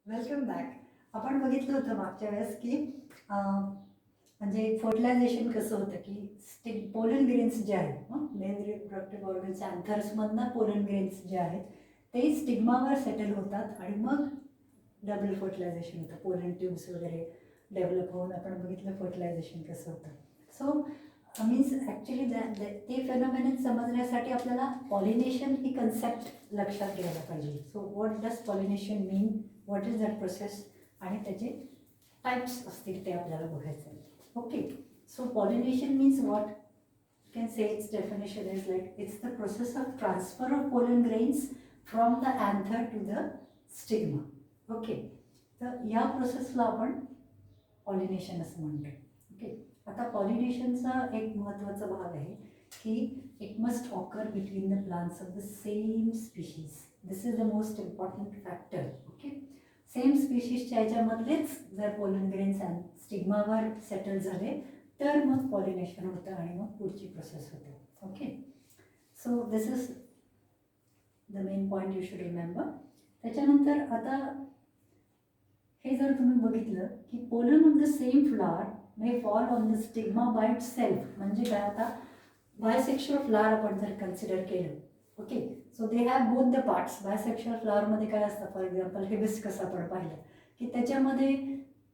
Welcome back. आपण बघितलं होतं मागच्या वेळेस की म्हणजे फर्टिलायझेशन कसं होतं की पोलन ग्रेन्स जे आहेत मेन रिप्रोडक्टिव्ह ऑर्गन्स अँथर्समधनं पोलन ग्रेन्स जे आहेत ते स्टिग्मावर सेटल होतात आणि मग डबल फर्टिलायझेशन होतं. पोलन ट्यूब्स वगैरे डेव्हलप होऊन आपण बघितलं फर्टिलायझेशन कसं होतं. सो मीन्स ॲक्च्युली ते फेनॉमेनन समजण्यासाठी आपल्याला पॉलिनेशन ही कन्सेप्ट लक्षात घ्यायला पाहिजे. So what does pollination mean, what is that process आणि त्याचे टाइप्स असतील ते आपल्याला बघायचं आहे. Okay, so pollination means what can say its definition is like it's the process of transfer of pollen grains from the anther to the stigma. Okay, तर या प्रोसेसला आपण पॉलिनेशन असं म्हणतो. ओके, आता पॉलिनेशनचा एक महत्त्वाचा भाग आहे की it must occur between the plants of the same species. This is the most important factor. Okay, same स्पीशीजच्या याच्यामधलेच जर पोलन ग्रेन्स अँड स्टिग्मावर सेटल झाले तर मग पॉलिनेशन होतं आणि मग पुढची प्रोसेस होते. Okay, so this is the main point you should remember. त्याच्यानंतर आता हे जर तुम्ही बघितलं की pollen of the same flower may fall on the stigma by itself. म्हणजे काय, आता बायसेक्शुअल फ्लॉवर आपण जर कन्सिडर केलं, okay, so they have both the parts. Bisexual फ्लॉवरमध्ये काय असतं, फॉर एक्झाम्पल हिबिस्कस आपण पाहिलं की त्याच्यामध्ये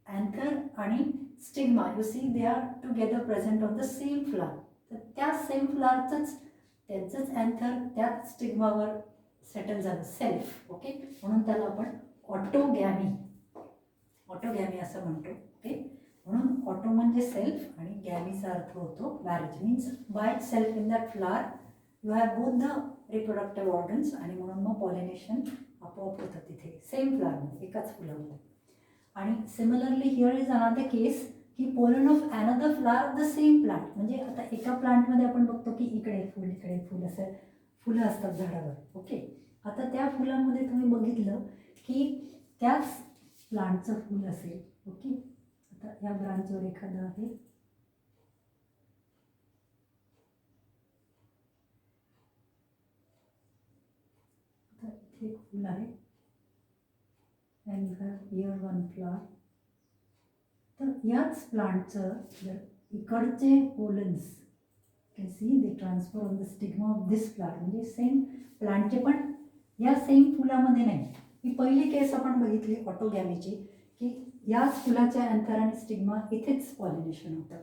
अँथर आणि stigma you see they are together present on the same flower. तर त्या सेम फ्लॉवरचंच त्यांचंच अँथर त्याच स्टिग्मावर सेटल झालं सेल्फ. ओके, म्हणून त्याला आपण ऑटोगॅमी असं म्हणतो. ओके, म्हणून ऑटो म्हणजे सेल्फ आणि गॅमीचा अर्थ होतो marriage. Means by it self in that flower you have both the reproductive organs आणि म्हणून मग पॉलिनेशन आपोआप होतं तिथे सेम फ्लॉवरमध्ये, एकाच फुलामध्ये. आणि सिमिलरली हिअर इज अनदर केस की pollen of another flower of the same plant. म्हणजे आता एका प्लांटमध्ये आपण बघतो की इकडे फुल असं फुलं असतात झाडावर. ओके, आता त्या फुलामध्ये तुम्ही बघितलं की त्याच प्लांटचं फूल असेल. ओके, आता या ब्रांचवर एखादं आहे, आता इथे एक फूल आहे अँड हिअर वन फ्लॉवर. तर याच प्लांटचं जर इकडचे pollens can see they transfer on the stigma of this flower. म्हणजे सेम प्लांटचे पण या सेम फुलामध्ये नाही. ही पहिली केस आपण बघितली ऑटोगॅमीची की याच फुलाच्या अँथर आणि स्टिग्मा इथेच पॉलिनेशन होतं.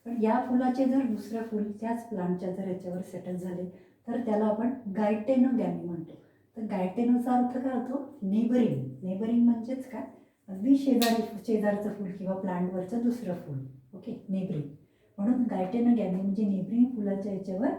पण या फुलाचे जर दुसरं फूल त्याच प्लांटच्या जर याच्यावर सेटल झाले तर त्याला आपण गायटेनोगॅमी म्हणतो. तर गायटेनोचा अर्थ काय होतो, नेबरिंग म्हणजेच काय, अगदी शेजारचं फूल किंवा प्लांटवरचं दुसरं फूल. ओके, नेबरिंग, म्हणून गायटेनोगॅमी म्हणजे नेबरिंग फुलाच्या याच्यावर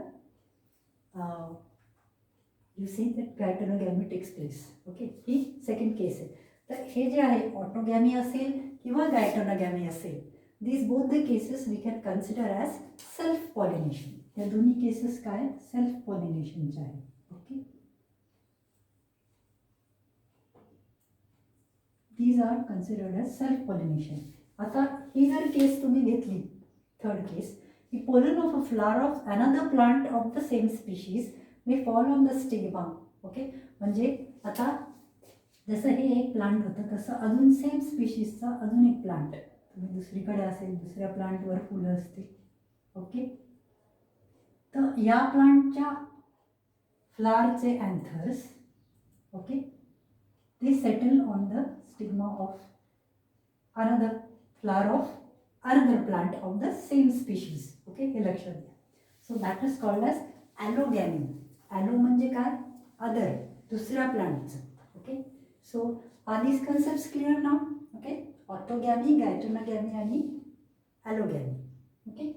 you see that geitonogamy takes place. Okay, ही सेकंड केस आहे. तर हे जे आहे ऑटोगॅमी असेल किंवा गायटेनोगॅमी असेल, these both the cases we can consider as self pollination. या दोन्ही केसेस काय, सेल्फ पॉलिनेशनच्या आहे. Okay, these are considered as self pollination. आता ही जर केस तुम्ही घेतली, थर्ड केस, की pollen of a flower of another plant of the same species may fall on the stigma. Okay, म्हणजे आता जसं हे एक प्लांट होतं तसं अजून सेम स्पीशीजचा अजून एक प्लांट तुम्ही दुसरीकडे असेल, दुसऱ्या प्लांटवर फुलं असतील. ओके, तर या प्लांटच्या फ्लॉवरचे अँथर्स, ओके, ते settle on the stigma of another flower of another plant of the same species. Okay, हे लक्षात घ्या. So that is called as allogamy. Allo म्हणजे काय, अदर, दुसऱ्या प्लांटचं. Okay, so are these concepts clear now. Okay, autogamy, geitonogamy आणि allogamy. Okay,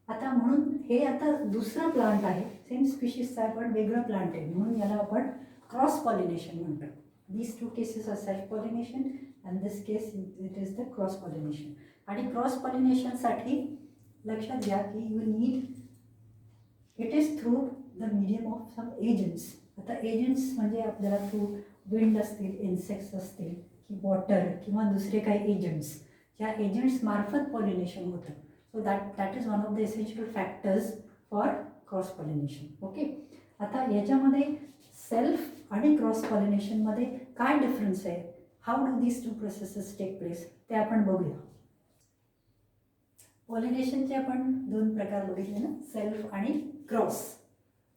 आता म्हणून हे आता दुसरं प्लांट आहे, सेम स्पीशीजचा आहे पण वेगळं प्लांट आहे, म्हणून याला आपण क्रॉस पॉलिनेशन म्हणतो. These two cases are self pollination and this case it is the cross pollination. आणि क्रॉस पॉलिनेशनसाठी लक्षात घ्या की you need it is through the medium of some agents. आता एजंट्स म्हणजे आपल्याला थ्रू विंड असतील, इन्सेक्ट्स असतील की वॉटर किंवा दुसरे काही एजंट्स, ज्या एजंट्स मार्फत पॉलिनेशन होतं. So that is one of the essential factors for cross pollination. Okay, आता याच्यामध्ये सेल्फ आणि क्रॉस पॉलिनेशनमध्ये काय डिफरन्स आहे how do these 2 processes take place ते आपण बघूया. पॉलिनेशनचे आपण 2 प्रकार बघितले ना, सेल्फ आणि क्रॉस.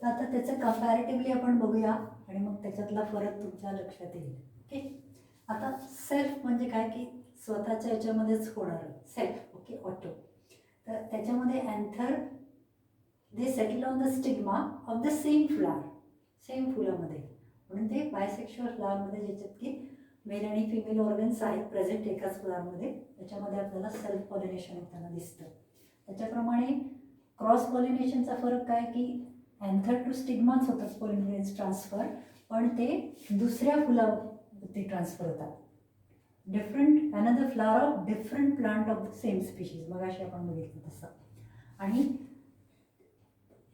तर आता त्याचं कंपॅरेटिव्हली आपण बघूया आणि मग त्याच्यातला फरक तुमच्या लक्षात येईल. ओके, आता सेल्फ म्हणजे काय की स्वतःच्या याच्यामध्येच होणारं सेल्फ. Okay, auto. तर त्याच्यामध्ये anther they settle on the stigma of the same flower, same फुलामध्ये. म्हणून ते बायसेक्शुअल फ्लावरमध्ये ज्याच्यात की मेल आणि फिमेल ऑर्गन्स आहेत प्रेझेंट एकाच फ्लावरमध्ये, त्याच्यामध्ये आपल्याला सेल्फ पॉलिनेशन होताना दिसतं. त्याच्याप्रमाणे क्रॉस पॉलिनेशनचा फरक काय की अँथर टू स्टिग्माच होतात पोलन ग्रेन्स ट्रान्सफर, पण ते दुसऱ्या फुलावरती ट्रान्सफर होतात. Different another flower of different plant of the same species, मगाशी आपण बघितलं तसं. आणि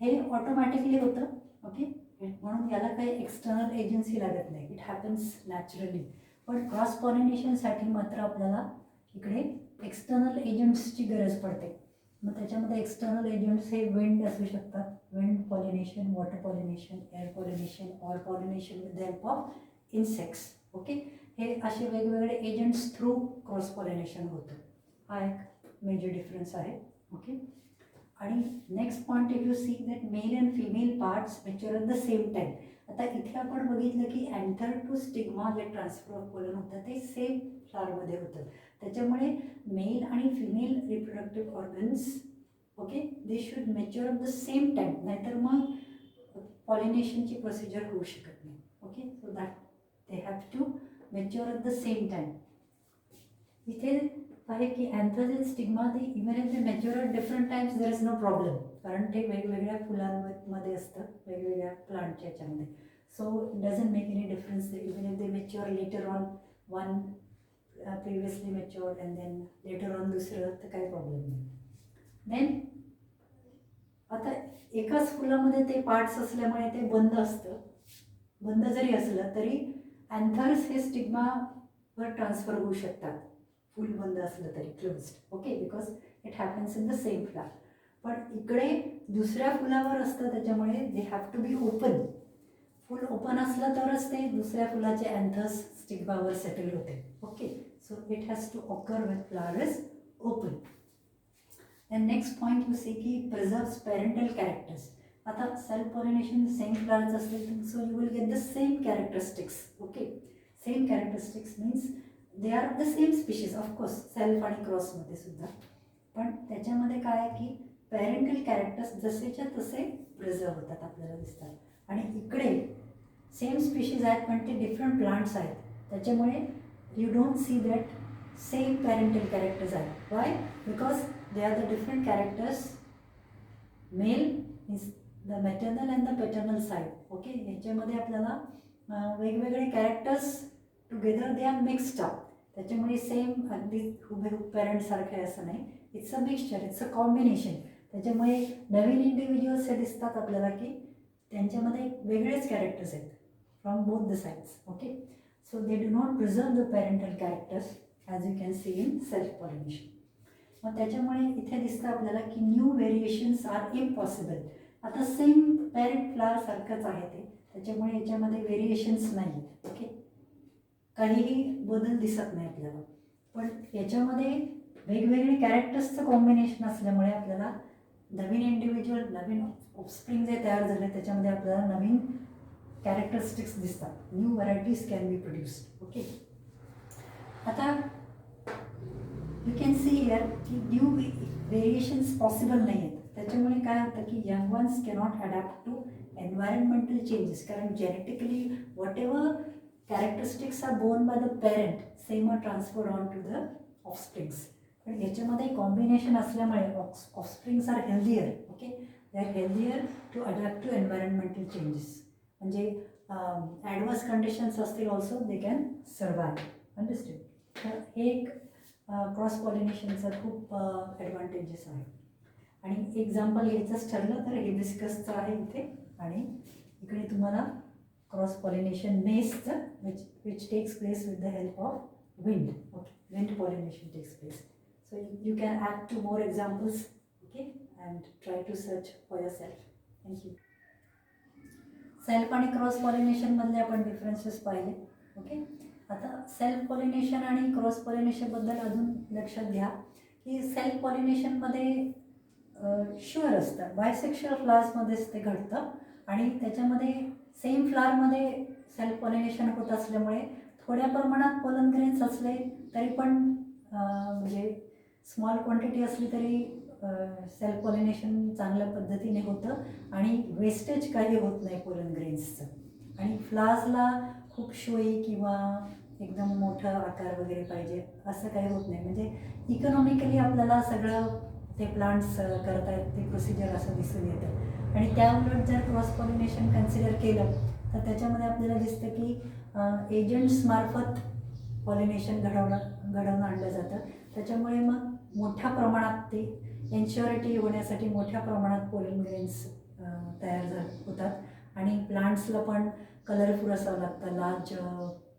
हे ऑटोमॅटिकली होतं. ओके, म्हणून याला काही एक्सटर्नल एजन्सी लागत नाही, इट हॅपन्स नॅचरली. पण क्रॉस पॉलिनेशनसाठी मात्र आपल्याला इकडे एक्सटर्नल एजंट्सची गरज पडते. मग त्याच्यामध्ये एक्सटर्नल एजंट्स हे विंड असू शकतात, wind pollination, water pollination, air pollination, or pollination with the help of insects. Okay, हे असे वेगवेगळे एजंट्स थ्रू क्रॉस पॉलिनेशन होतं. हा एक मेजर डिफरन्स आहे. ओके, आणि next point if you see that male and female parts mature at the same time. आता इथे आपण बघितलं की अँथर टू स्टिग्मा जे ट्रान्सफर ऑफ पोलन होतं ते सेम फ्लावरमध्ये होतं. त्याच्यामुळे मेल आणि female reproductive organs, okay, they should mature at the same time, नाहीतर मग पॉलिनेशनची प्रोसिजर होऊ शकत नाही. Okay, so that they have to mature at the same time. इथे आहे की अँथर स्टिग्मा ते even if they mature at different times there is no problem, कारण ते वेगवेगळ्या फुलांमध्ये असतं, वेगवेगळ्या प्लांटच्या याच्यामध्ये. So it doesn't make any difference even if they mature later on, one previously matured and then later on दुसरं, तर काही प्रॉब्लेम नाही. देन आता एकाच फुलामध्ये ते पार्ट्स असल्यामुळे ते बंद असतं. बंद जरी असलं तरी अँथर्स हे स्टिग्मावर ट्रान्सफर होऊ शकतात, फुल बंद असलं तरी closed. Okay, because it happens in the same flower. पण इकडे दुसऱ्या फुलावर असतं, त्याच्यामुळे they have to be open. फुल ओपन असलं तरच ते दुसऱ्या फुलाचे अँथर्स स्टिग्मावर सेटल होते. Okay, so it has to occur with flower is open. And next point you see की प्रिझर्व्स पॅरेंटल कॅरेक्टर्स. आता सेल्फ पॉलिनेशन सेम फ्लावरच असतील, so you will get the same characteristics. Okay, same characteristics means they are the same species of course, self आणि क्रॉसमध्ये सुद्धा. पण त्याच्यामध्ये काय आहे की पॅरेंटल कॅरेक्टर्स जसेच्या तसे प्रिझर्व होतात, आपल्याला दिसतात. आणि इकडे सेम स्पीशीज आहेत पण ते डिफरंट प्लांट्स आहेत, त्याच्यामुळे you don't see that same parental characters आहेत. Why? Because they are the different characters. Male means the maternal and the paternal side. Okay, ह्याच्यामध्ये आपल्याला वेगवेगळे characters together they are mixed up. त्याच्यामुळे same अगदी हुबेहूब पॅरेंटसारखे असं नाही, it's a mixture, it's a combination. त्याच्यामुळे नवीन इंडिव्हिज्युअल्स हे दिसतात आपल्याला की त्यांच्यामध्ये वेगळेच कॅरेक्टर्स आहेत from both the sides. Okay, so they do not preserve the parental characters as you can C in self pollination. मग त्याच्यामुळे इथे दिसतं आपल्याला की न्यू व्हेरिएशन्स आर इम्पॉसिबल. आता सेम पॅरेंट फ्लावरसारखंच आहे ते, त्याच्यामुळे याच्यामध्ये व्हेरिएशन्स नाही आहेत. ओके, काहीही बदल दिसत नाही आपल्याला. पण याच्यामध्ये वेगवेगळे कॅरेक्टर्सचं कॉम्बिनेशन असल्यामुळे आपल्याला नवीन इंडिव्हिज्युअल, नवीन ऑफस्प्रिंग जे तयार झाले त्याच्यामध्ये आपल्याला नवीन कॅरेक्टरिस्टिक्स दिसतात. New varieties can be produced. Okay, आता यू कॅन सी हिअर की न्यू व्हेरिएशन्स पॉसिबल नाही आहेत. त्याच्यामुळे काय होतं की young ones cannot adapt to environmental changes, कारण genetically whatever characteristics are born by the parent, same are transferred on to the offsprings. पण याच्यामध्ये कॉम्बिनेशन असल्यामुळे offsprings are healthier. Okay, they are healthier to adapt to environmental changes. म्हणजे adverse conditions असतील also they can survive. Understand? तर हे एक cross पॉलिनेशनचा खूप advantages आहे. आणि एक्झाम्पल घ्यायचंच ठरलं तर हिबिस्कसचं आहे इथे, आणि इकडे तुम्हाला क्रॉस पॉलिनेशन मेसचं which takes place with the help of wind. Okay, wind pollination takes place. So you can add 2 more examples, okay, and try to search for yourself. Thank you. Self आणि cross pollination मधले आपण differences पाहिले. Okay, आता self pollination आणि cross पॉलिनेशनबद्दल अजून लक्षात घ्या की सेल्फ पॉलिनेशनमध्ये शुअर असतं, बायसेक्शुअल फ्लावर्समध्येच ते घडतं आणि त्याच्यामध्ये सेम फ्लावरमध्ये सेल्फ पॉलिनेशन होत असल्यामुळे थोड्या प्रमाणात पोलन ग्रेन्स असले तरी पण म्हणजे स्मॉल क्वांटिटी असली तरी सेल्फ पॉलिनेशन चांगल्या पद्धतीने होतं आणि वेस्टेज काही होत नाही पोलन ग्रेन्सचं. आणि फ्लावर्सला खूप शोई किंवा एकदम मोठा आकार वगैरे पाहिजे असं काही होत नाही. म्हणजे इकॉनॉमिकली आपल्याला सगळं ते प्लांट्स करतायत ते प्रोसिजर असं दिसून येतं. आणि त्याउलट जर क्रॉस पॉलिनेशन कन्सिडर केलं तर त्याच्यामध्ये आपल्याला दिसतं की एजंट्समार्फत पॉलिनेशन घडवून आणलं जातं. त्याच्यामुळे मग मोठ्या प्रमाणात ते इन्श्युरिटी होण्यासाठी मोठ्या प्रमाणात पोलन ग्रेन्स तयार होतात आणि प्लांट्सला पण कलरफुल असावं लागतं, लार्ज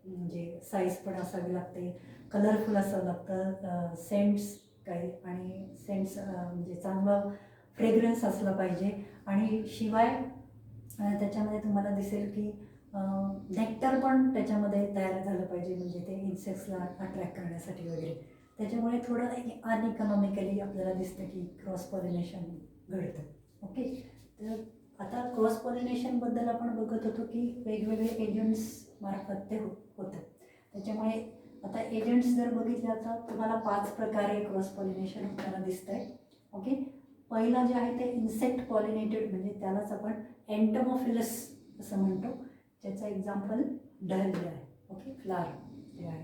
म्हणजे साईज पण असावी लागते, कलरफुल असावं लागतं, सेंट्स काही आणि सेंट्स म्हणजे चांगलं फ्रेग्रन्स असलं पाहिजे. आणि शिवाय त्याच्यामध्ये तुम्हाला दिसेल की नेक्टर पण त्याच्यामध्ये तयार झालं पाहिजे, म्हणजे ते इन्सेक्ट्सला अट्रॅक्ट करण्यासाठी वगैरे. त्याच्यामुळे थोडं अनइकॉनॉमिकली आपल्याला दिसतं की क्रॉस पॉलिनेशन घडतं. ओके, तर आता क्रॉस पॉलिनेशनबद्दल आपण बघत होतो की वेगवेगळे एजंट्स मार्फत ते होतं. त्याच्यामुळे आता एजंट्स जर बघितले तर तुम्हाला 5 प्रकारे क्रॉस पॉलिनेशन होताना दिसतं आहे. ओके, पहिला जे आहे ते इन्सेक्ट पॉलिनेटेड, म्हणजे त्यालाच आपण एंटमोफिलस असं म्हणतो. त्याचं एक्झाम्पल डहलिया आहे. ओके, फ्लावर जे आहे.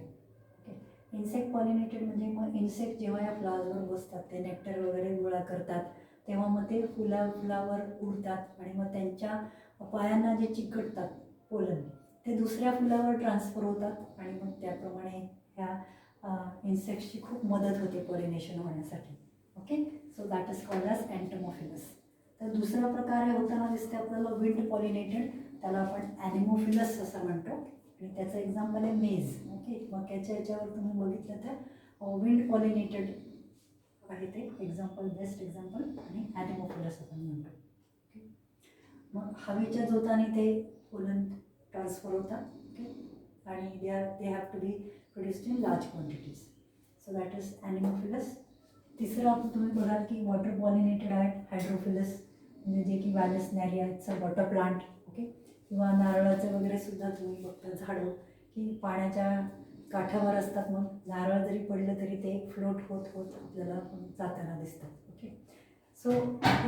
ओके, इन्सेक्ट पॉलिनेटेड म्हणजे मग इन्सेक्ट जेव्हा या फ्लावरवर बसतात ते नेक्टर वगैरे गोळा करतात तेव्हा मग ते फुलावर उडतात आणि मग त्यांच्या पायांना जे चिकटतात पोलन ते दुसऱ्या फुलावर ट्रान्सफर होतात आणि मग त्याप्रमाणे ह्या इन्सेक्ट्सची खूप मदत होते पॉलिनेशन होण्यासाठी. Okay, so that is called as entomophilous. तर दुसरा प्रकारे होताना दिसते आपल्याला विंड पॉलिनेटेड, त्याला आपण ॲनिमोफिलस असं म्हणतो आणि त्याचं एक्झाम्पल आहे मेज. ओके, मक्याच्या याच्यावर तुम्ही बघितलं तर विंड पॉलिनेटेड आहे ते एक्झाम्पल, बेस्ट एक्झाम्पल, आणि ॲनिमोफिलस आपण म्हणतो. ओके, मग हवेच्या झोताने ते पोलन ट्रान्सफर होतात. ओके, आणि they have to be produced in large quantities. So that is anemophilous. तिसरं तुम्ही बघाल की वॉटर पॉलिनेटेड आहेत हायड्रोफिलस, म्हणजे जे की वॅलेसनेरी आहेत, वॉटर प्लांट. ओके, किंवा नारळाचं वगैरे सुद्धा तुम्ही बघता झाडं की पाण्याच्या काठावर असतात, मग नारळ जरी पडलं तरी ते फ्लोट होत होत आपल्याला जाताना दिसतात. ओके, सो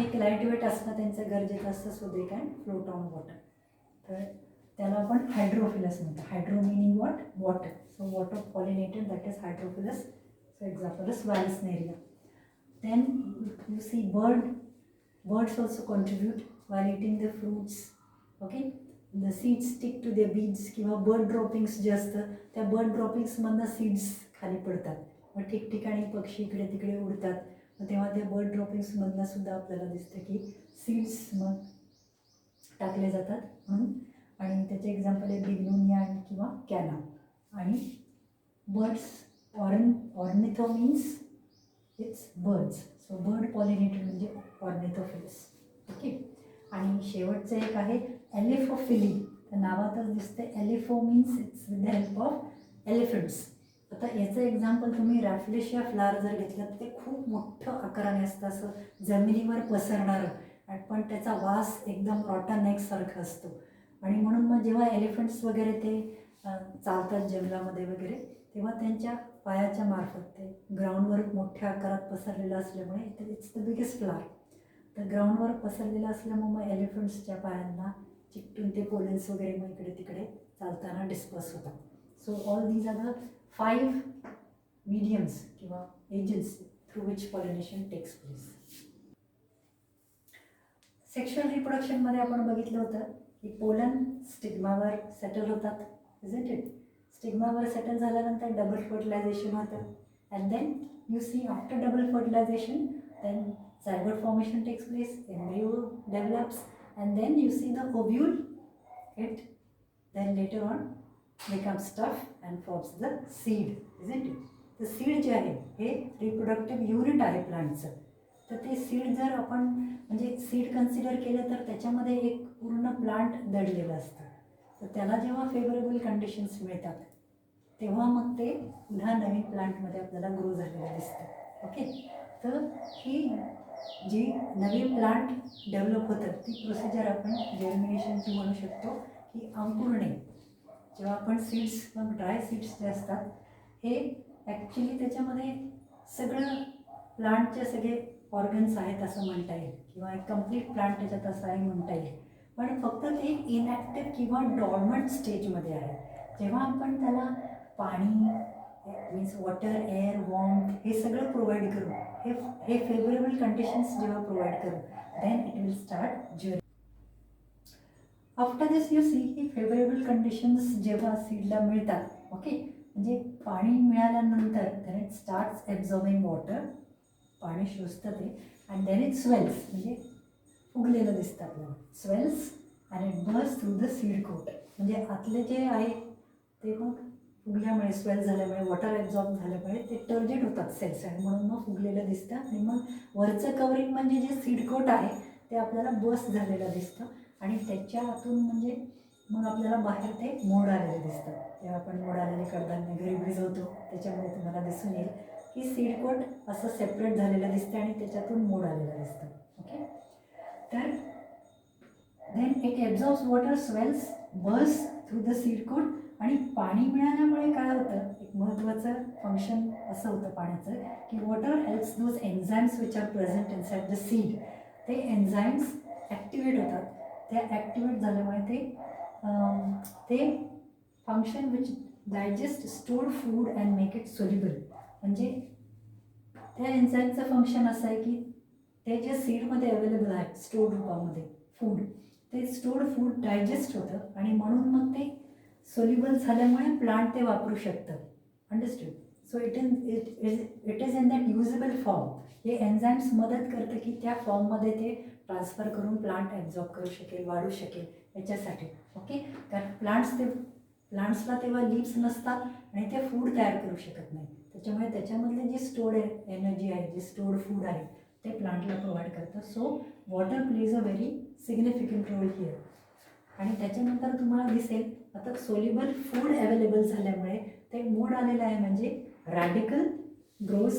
एक लाईट वेट असणं त्यांचं गरजेचं असतं, so they can float on water. तर त्याला आपण हायड्रोफिलस म्हणतो. Hydro meaning what, water. So water pollinated, that is hydrophilous. So example is vallisneria. Then you see birds also contribute while eating the fruits. Okay, the seeds stick to their beads किंवा bird droppings जे असतं त्या bird ड्रॉपिंग्समधनं seeds खाली पडतात. मग ठिकठिकाणी पक्षी इकडे तिकडे उडतात, मग तेव्हा त्या बर्ड ड्रॉपिंग्समधनं सुद्धा आपल्याला दिसतं की सीड्स मग टाकले जातात म्हणून. आणि त्याचे एक्झाम्पल आहे बिग्नोनिया किंवा कॅना. आणि birds ornitho means it's birds, so bird pollinated म्हणजे ऑर्निथोफिलस. ओके, आणि शेवटचं एक आहे एलिफोफिली. तर नावातच दिसते elepho means it's with the help of elephants. आता याचं एक्झाम्पल तुम्ही रॅफलेशिया फ्लावर जर घेतलं तर ते खूप मोठं आकाराने असतं, असं जमिनीवर पसरणारं, पण त्याचा वास एकदम रॉटन एगसारखा असतो. आणि म्हणून मग जेव्हा एलिफंट्स वगैरे ते चालतात जंगलामध्ये वगैरे तेव्हा त्यांच्या पायाच्या मार्फत ते ग्राउंडवर मोठ्या आकारात पसरलेलं असल्यामुळे इट्स द बिगेस्ट फ्लावर. तर ग्राउंडवर पसरलेलं असल्यामुळे मग एलिफंट्सच्या पायांना चिकटून ते पोलन्स वगैरे मग इकडे तिकडे चालताना डिस्पर्स होतात. So all these are the 5 mediums किंवा agents through which pollination takes place. Sexual रिप्रोडक्शनमध्ये आपण बघितलं होतं की पोलन स्टिग्मावर सेटल होतात, इजंट इट. स्टिग्मावर सेटल झाल्यानंतर डबल फर्टिलायझेशन होतं and then you see after double fertilisation then zygote formation takes place, embryo develops, and then you see the ovule, it then later on becomes tough and forms the seed, isn't it? The seed जे आहे हे reproductive unit आहे प्लांटचं. तर ते seed जर आपण म्हणजे seed consider केलं तर त्याच्यामध्ये एक पूर्ण प्लांट दडलेलं असतं. तर त्याला जेव्हा फेवरेबल कंडिशन्स मिळतात तेव्हा मग ते पुन्हा नवीन प्लांटमध्ये आपल्याला ग्रो झालेलं दिसतं. ओके, तर ही जी नवीन प्लांट डेव्हलप होतं ती प्रोसिजर आपण जर्मिनेशनची म्हणू शकतो की अंकुरणे. जेव्हा आपण सीड्स मग ड्राय सीड्स जे असतात हे ॲक्च्युली त्याच्यामध्ये सगळं प्लांटचे सगळे ऑर्गन्स आहेत असं म्हणता येईल, किंवा एक कम्प्लीट प्लांट त्याच्यात असं आहे म्हणता येईल. पण फक्त ते इनॅक्टिव्ह किंवा डॉर्मंट स्टेजमध्ये आहे. जेव्हा आपण त्याला पाणी मीन्स वॉटर, एअर, वॉर्मथ हे सगळं प्रोव्हाइड करू, हे फेवरेबल कंडिशन्स जेव्हा प्रोव्हाइड करू, then it will start journey. After this you see ही फेवरेबल कंडिशन्स जेव्हा सीडला मिळतात, ओके, म्हणजे पाणी मिळाल्यानंतर then it starts absorbing water, पाणी शोषतं ते, अँड देन इट स्वेल्स, म्हणजे फुगलेलं दिसतं आपल्याला, swells and it burst through the seed coat. म्हणजे आतले जे आहे ते मग फुगल्यामुळे, स्वेल झाल्यामुळे, वॉटर ॲब्झॉर्ब झाल्यामुळे ते टर्जेट होतात सेल्स, आणि म्हणून मग फुगलेलं दिसतं. आणि मग वरचं कवरिंग म्हणजे जे सीड कोट आहे ते आपल्याला बर्स्ट झालेलं दिसतं, आणि त्याच्या आतून म्हणजे मग आपल्याला बाहेर ते मोड आलेले दिसतं. तेव्हा आपण मोड आलेले कडधान्य घरी भिजवतो त्याच्यामुळे तुम्हाला दिसून येईल की सीड कोट असं सेपरेट झालेलं दिसतं आणि त्याच्यातून मोड आलेलं दिसतं. ओके, तर then it absorbs water, swells, burst through the seed coat. आणि पाणी मिळाल्यामुळे काय होतं, एक महत्त्वाचं फंक्शन असं होतं पाण्याचं की water helps those enzymes which are present inside the seed. ते एन्झाईम्स ॲक्टिवेट होतात. त्या ॲक्टिवेट झाल्यामुळे ते function which digest stored food and make it soluble. म्हणजे त्या एन्झाईमचं फंक्शन असं आहे की ते जे सीडमध्ये अवेलेबल आहे स्टोर्ड रूपामध्ये फूड, ते स्टोर्ड फूड डायजेस्ट होतं आणि म्हणून मग ते सोल्युबल झाल्यामुळे प्लांट ते वापरू शकतं. Understood? So it is in that usable form. हे एन्झाईम्स मदत करतं की त्या फॉर्ममध्ये ते ट्रान्सफर करून प्लांट ॲब्झॉर्ब करू शकेल, वाढू शकेल याच्यासाठी. ओके, कारण प्लांट्सला तेव्हा लीव्स नसतात आणि ते फूड तयार करू शकत नाही. त्याच्यामुळे त्याच्यामधले जे स्टोर्ड एनर्जी आहे, जे स्टोर्ड फूड आहे ते प्लांटला प्रोव्हाइड करतं. So water plays a very significant role here. आणि त्याच्यानंतर तुम्हाला दिसेल आता सोल्युबल फूड अवेलेबल झाल्यामुळे ते मोड आलेलं आहे, म्हणजे radicle grows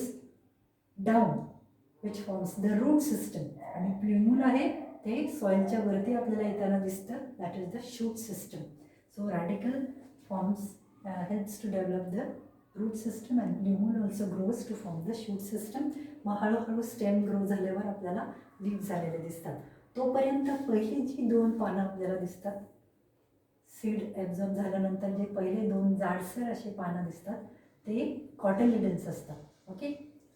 down which forms the root system. आणि प्ल्युम्यूल आहे ते सॉईलच्या वरती आपल्याला येताना दिसतं, that is the shoot system. So radicle forms helps to develop the root system and plumule also grows to form the shoot system. मग हळूहळू स्टेम ग्रो झाल्यावर आपल्याला लीव्ह झालेले दिसतात. तोपर्यंत पहिली जी 2 पानं आपल्याला दिसतात, सीड ॲब्झॉर्ब झाल्यानंतर जे पहिले 2 जाडसर असे पानं दिसतात ते कॉटिलिडन्स असतात. ओके,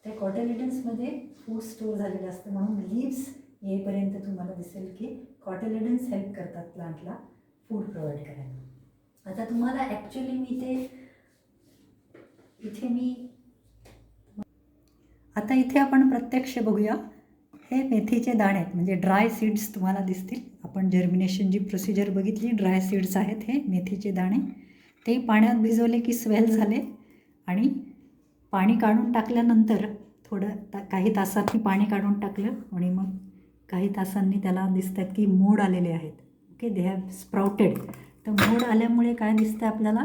त्या कॉटिलिडन्समध्ये फूड स्टोअर झालेलं असतं, म्हणून लीव्स येईपर्यंत तुम्हाला दिसेल की कॉटिलिडन्स हेल्प करतात प्लांटला फूड प्रोव्हाइड करायला. आता तुम्हाला ॲक्च्युली इथे आपण प्रत्यक्ष बघूया. हे मेथीचे दाणे आहेत, म्हणजे ड्राय सीड्स तुम्हाला दिसतील. आपण जर्मिनेशन जी प्रोसिजर बघितली, ड्राय सीड्स आहेत हे मेथीचे दाणे. ते पाण्यात भिजवले की स्वेल झाले आणि पाणी काढून टाकल्यानंतर काही तासांनी पाणी काढून टाकलं आणि मग काही तासांनी त्याला दिसतात की मोड आलेले आहेत. Okay, they have sprouted. तर मोड आल्यामुळे काय दिसतं आपल्याला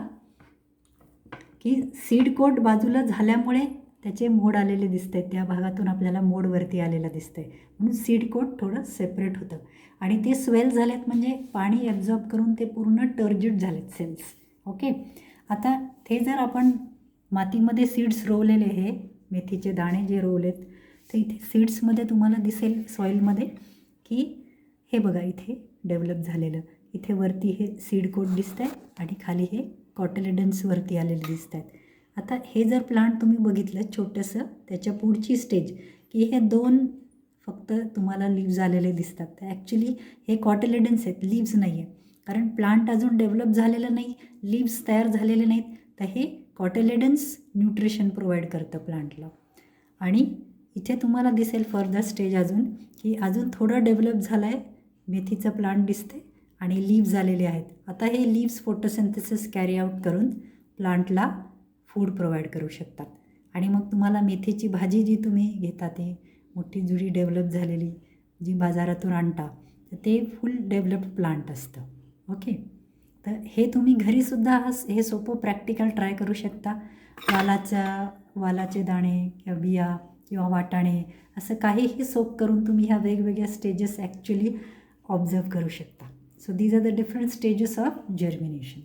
की सीड कोट बाजूला झाल्यामुळे त्याचे मोड आलेले दिसत आहेत. त्या भागातून आपल्याला मोड वरती आलेला दिसतं आहे, म्हणून सीड कोट थोडं सेपरेट होतं. आणि ते स्वेल झालेत म्हणजे पाणी ॲब्झॉर्ब करून ते पूर्ण टर्जिट झालेत सेल्स. ओके, आता ते जर आपण मातीमध्ये सीड्स रोवलेले, हे मेथीचे दाणे जे रोवलेत, तर इथे सीड्समध्ये तुम्हाला दिसेल सॉईलमध्ये की हे बघा इथे डेव्हलप झालेलं, इथे वरती हे सीड कोट दिसतं आहे आणि खाली हे कॉटिलिडन्स वरती आलेले दिसत आहेत. आता हे जर प्लांट तुम्ही बघितलं छोटंसं, त्याच्या पुढची स्टेज की हे 2 फक्त तुम्हाला लीव्ज आलेले दिसतात. तर ॲक्च्युली हे कॉटिलिडन्स आहेत, लीव्ज नाही आहे, कारण प्लांट अजून डेव्हलप झालेलं नाही, लीव्ज तयार झालेले नाहीत. तर हे कॉटिलिडन्स न्यूट्रिशन प्रोव्हाइड करतं प्लांटला. आणि इथे तुम्हाला दिसेल फर्दर स्टेज अजून की अजून थोडं डेव्हलप झालं आहे, मेथीचं प्लांट दिसते आणि लीव्ज आलेले आहेत. आता हे लीव्स फोटोसिंथेसिस कॅरी आउट करून प्लांटला फूड प्रोव्हाइड करू शकतात. आणि मग तुम्हाला मेथीची भाजी जी तुम्ही घेता, ते मोठी जुडी डेव्हलप झालेली जी बाजारातून आणता, तर ते फुल डेव्हलप्ड प्लांट असतं. ओके, तर हे तुम्ही घरीसुद्धा हे सोपं प्रॅक्टिकल ट्राय करू शकता. वालाचे दाणे किंवा बिया किंवा वाटाणे असं काहीही सोप करून तुम्ही ह्या वेगवेगळ्या स्टेजेस ॲक्च्युली ऑब्झर्व करू शकता. So these are the different stages of germination.